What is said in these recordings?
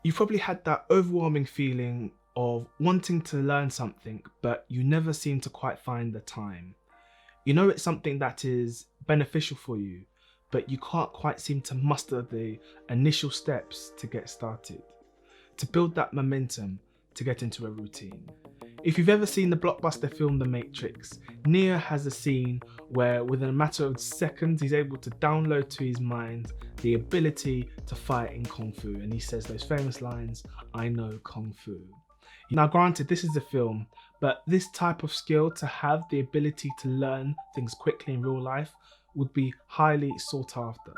You've probably had that overwhelming feeling of wanting to learn something, but you never seem to quite find the time. You know it's something that is beneficial for you, but you can't quite seem to muster the initial steps to get started, to build that momentum to get into a routine. If you've ever seen the blockbuster film The Matrix, Neo has a scene where within a matter of seconds he's able to download to his mind the ability to fight in Kung Fu, and he says those famous lines, "I know Kung Fu." Now granted, this is a film, but this type of skill, to have the ability to learn things quickly in real life, would be highly sought after.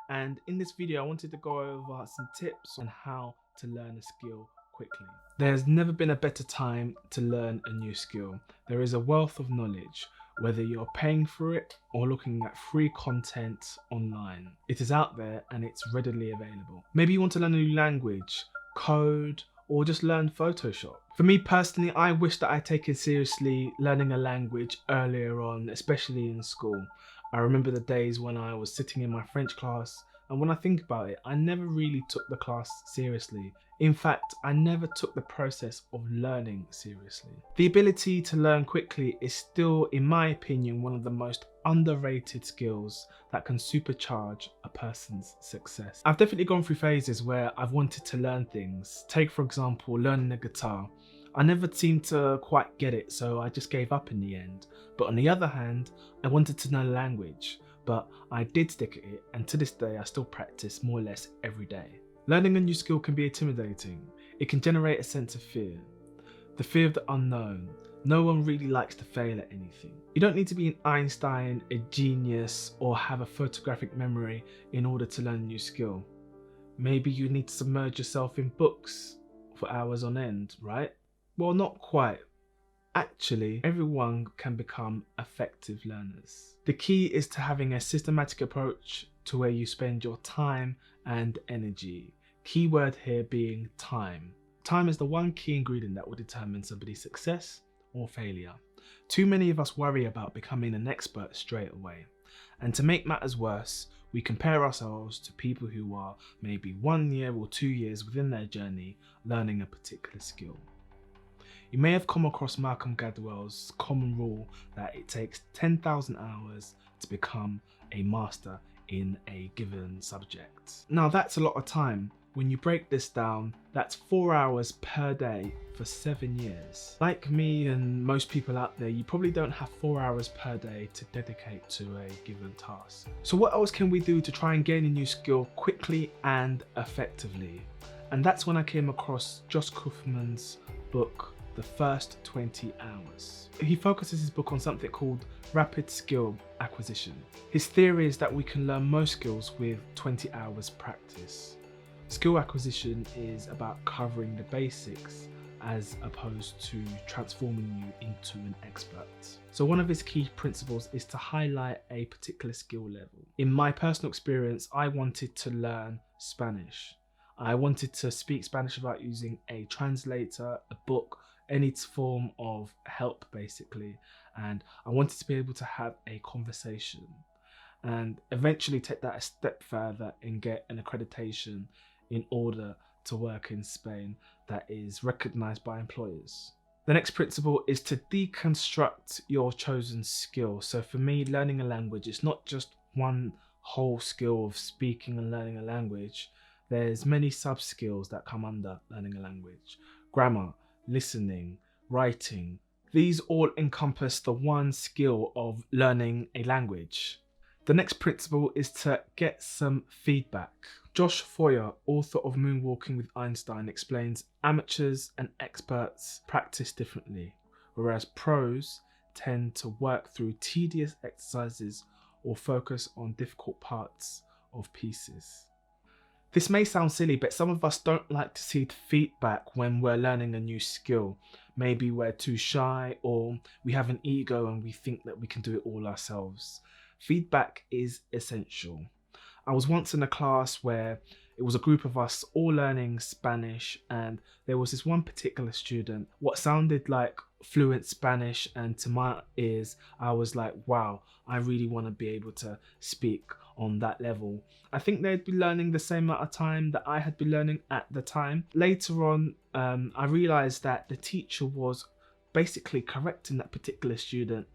And in this video I wanted to go over some tips on how to learn a skill quickly. There's never been a better time to learn a new skill. There is a wealth of knowledge, whether you're paying for it or looking at free content online. It is out there and it's readily available. Maybe you want to learn a new language, code, or just learn Photoshop. For me personally, I wish that I'd taken seriously learning a language earlier on, especially in school. I remember the days when I was sitting in my French class, and when I think about it, I never really took the class seriously. In fact, I never took the process of learning seriously. The ability to learn quickly is still, in my opinion, one of the most underrated skills that can supercharge a person's success. I've definitely gone through phases where I've wanted to learn things. Take for example, learning the guitar. I never seemed to quite get it, so I just gave up in the end. But on the other hand, I wanted to know language, but I did stick at it, and to this day I still practice more or less every day. Learning a new skill can be intimidating. It can generate a sense of fear. The fear of the unknown. No one really likes to fail at anything. You don't need to be an Einstein, a genius, or have a photographic memory in order to learn a new skill. Maybe you need to submerge yourself in books for hours on end, right? Well, not quite. Actually, everyone can become effective learners. The key is to having a systematic approach to where you spend your time and energy. Keyword here being time. Time is the one key ingredient that will determine somebody's success or failure. Too many of us worry about becoming an expert straight away. And to make matters worse, we compare ourselves to people who are maybe 1 year or 2 years within their journey learning a particular skill. You may have come across Malcolm Gladwell's common rule that it takes 10,000 hours to become a master in a given subject. Now that's a lot of time. When you break this down, that's 4 hours per day for 7 years. Like me and most people out there, you probably don't have 4 hours per day to dedicate to a given task. So what else can we do to try and gain a new skill quickly and effectively? And that's when I came across Josh Kaufman's book, The First 20 Hours. He focuses his book on something called rapid skill acquisition. His theory is that we can learn most skills with 20 hours practice. Skill acquisition is about covering the basics as opposed to transforming you into an expert. So one of his key principles is to highlight a particular skill level. In my personal experience, I wanted to learn Spanish. I wanted to speak Spanish without using a translator, a book, any form of help basically, and I wanted to be able to have a conversation and eventually take that a step further and get an accreditation in order to work in Spain that is recognized by employers. The next principle is to deconstruct your chosen skill. So for me, learning a language is not just one whole skill of speaking and learning a language. There's many sub skills that come under learning a language. Grammar, listening, writing. These all encompass the one skill of learning a language. The next principle is to get some feedback. Josh Foyer, author of Moonwalking with Einstein, explains amateurs and experts practice differently, whereas pros tend to work through tedious exercises or focus on difficult parts of pieces. This may sound silly, but some of us don't like to see feedback when we're learning a new skill. Maybe we're too shy, or we have an ego and we think that we can do it all ourselves. Feedback is essential. I was once in a class where it was a group of us all learning Spanish, and there was this one particular student, what sounded like fluent Spanish, and to my ears, I was like, wow, I really want to be able to speak on that level. I think they'd be learning the same amount of time that I had been learning at the time. Later on, I realised that the teacher was basically correcting that particular student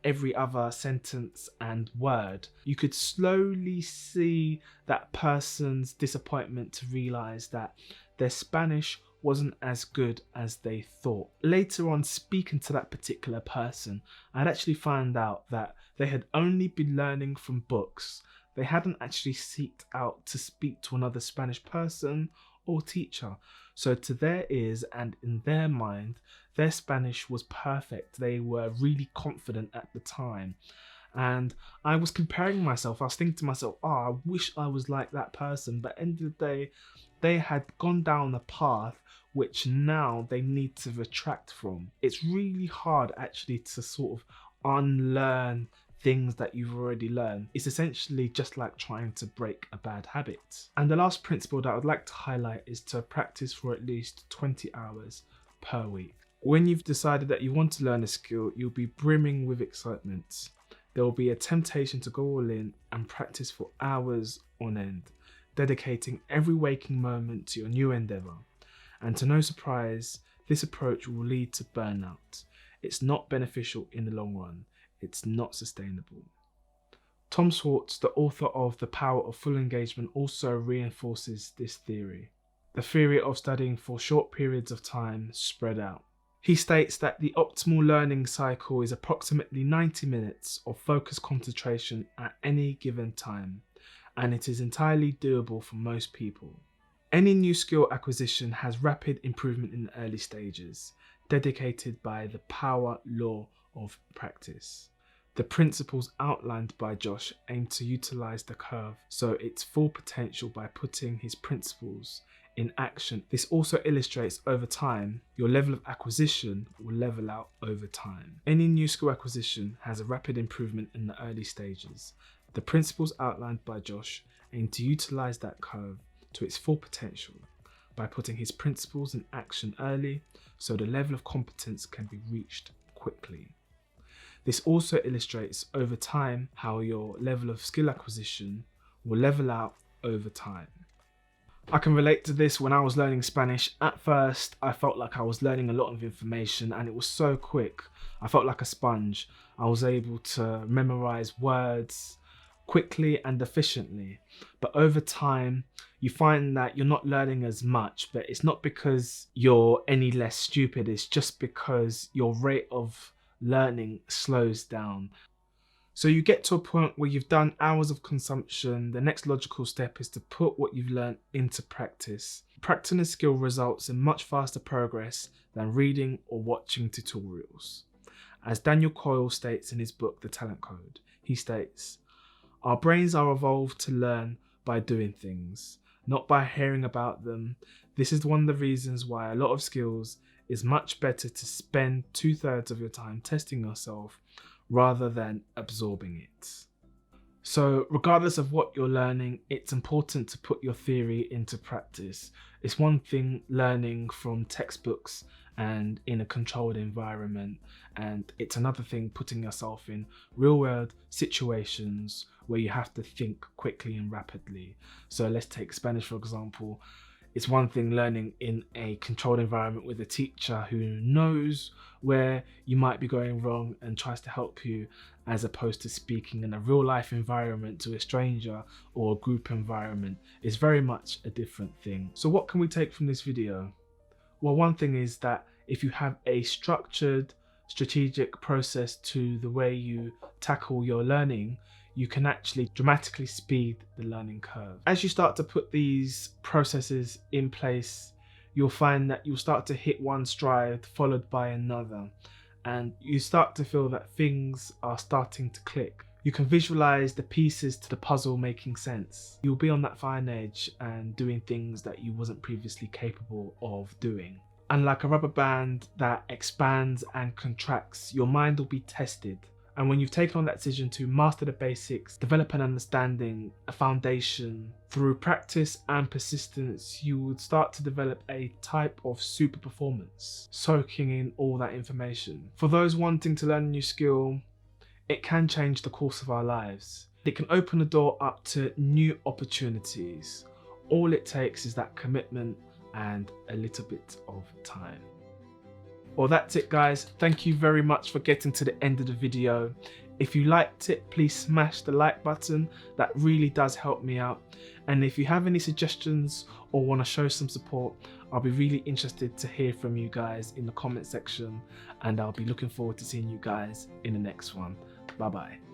every other sentence and word. You could slowly see that person's disappointment to realise that their Spanish wasn't as good as they thought. Later on, speaking to that particular person, I'd actually found out that they had only been learning from books. They hadn't actually sought out to speak to another Spanish person or teacher. So to their ears and in their mind, their Spanish was perfect. They were really confident at the time. And I was comparing myself. I was thinking to myself, I wish I was like that person. But at the end of the day, they had gone down a path which now they need to retract from. It's really hard actually to sort of unlearn things that you've already learned. It's essentially just like trying to break a bad habit. And the last principle that I would like to highlight is to practice for at least 20 hours per week. When you've decided that you want to learn a skill, you'll be brimming with excitement. There will be a temptation to go all in and practice for hours on end, dedicating every waking moment to your new endeavour. And to no surprise, this approach will lead to burnout. It's not beneficial in the long run. It's not sustainable. Tom Swartz, the author of The Power of Full Engagement, also reinforces this theory. The theory of studying for short periods of time spread out. He states that the optimal learning cycle is approximately 90 minutes of focused concentration at any given time, and it is entirely doable for most people. Any new skill acquisition has rapid improvement in the early stages, dedicated by the power law of practice. The principles outlined by Josh aim to utilize the curve so its full potential by putting his principles in action. This also illustrates over time, your level of acquisition will level out over time. Any new skill acquisition has a rapid improvement in the early stages. The principles outlined by Josh aim to utilize that curve to its full potential by putting his principles in action early so the level of competence can be reached quickly. This also illustrates over time how your level of skill acquisition will level out over time. I can relate to this when I was learning Spanish. At first, I felt like I was learning a lot of information and it was so quick. I felt like a sponge. I was able to memorize words quickly and efficiently. But over time, you find that you're not learning as much, but it's not because you're any less stupid. It's just because your rate of learning slows down. So you get to a point where you've done hours of consumption. The next logical step is to put what you've learned into practice. Practicing a skill results in much faster progress than reading or watching tutorials. As Daniel Coyle states in his book, The Talent Code, he states, "Our brains are evolved to learn by doing things, not by hearing about them. This is one of the reasons why a lot of skills is much better to spend 2/3 of your time testing yourself rather than absorbing it." So regardless of what you're learning, it's important to put your theory into practice. It's one thing learning from textbooks and in a controlled environment, and it's another thing putting yourself in real world situations where you have to think quickly and rapidly. So let's take Spanish for example. It's one thing learning in a controlled environment with a teacher who knows where you might be going wrong and tries to help you, as opposed to speaking in a real life environment to a stranger or a group environment. It's very much a different thing. So what can we take from this video? Well, one thing is that if you have a structured, strategic process to the way you tackle your learning, you can actually dramatically speed the learning curve. As you start to put these processes in place, you'll find that you'll start to hit one stride followed by another, and you start to feel that things are starting to click. You can visualize the pieces to the puzzle making sense. You'll be on that fine edge and doing things that you wasn't previously capable of doing. And like a rubber band that expands and contracts, your mind will be tested. And when you've taken on that decision to master the basics, develop an understanding, a foundation, through practice and persistence, you would start to develop a type of super performance, soaking in all that information. For those wanting to learn a new skill, it can change the course of our lives. it can open the door up to new opportunities. All it takes is that commitment and a little bit of time. Well, that's it guys. Thank you very much for getting to the end of the video. If you liked it, please smash the like button. That really does help me out. And if you have any suggestions or want to show some support, I'll be really interested to hear from you guys in the comment section, and I'll be looking forward to seeing you guys in the next one. Bye bye.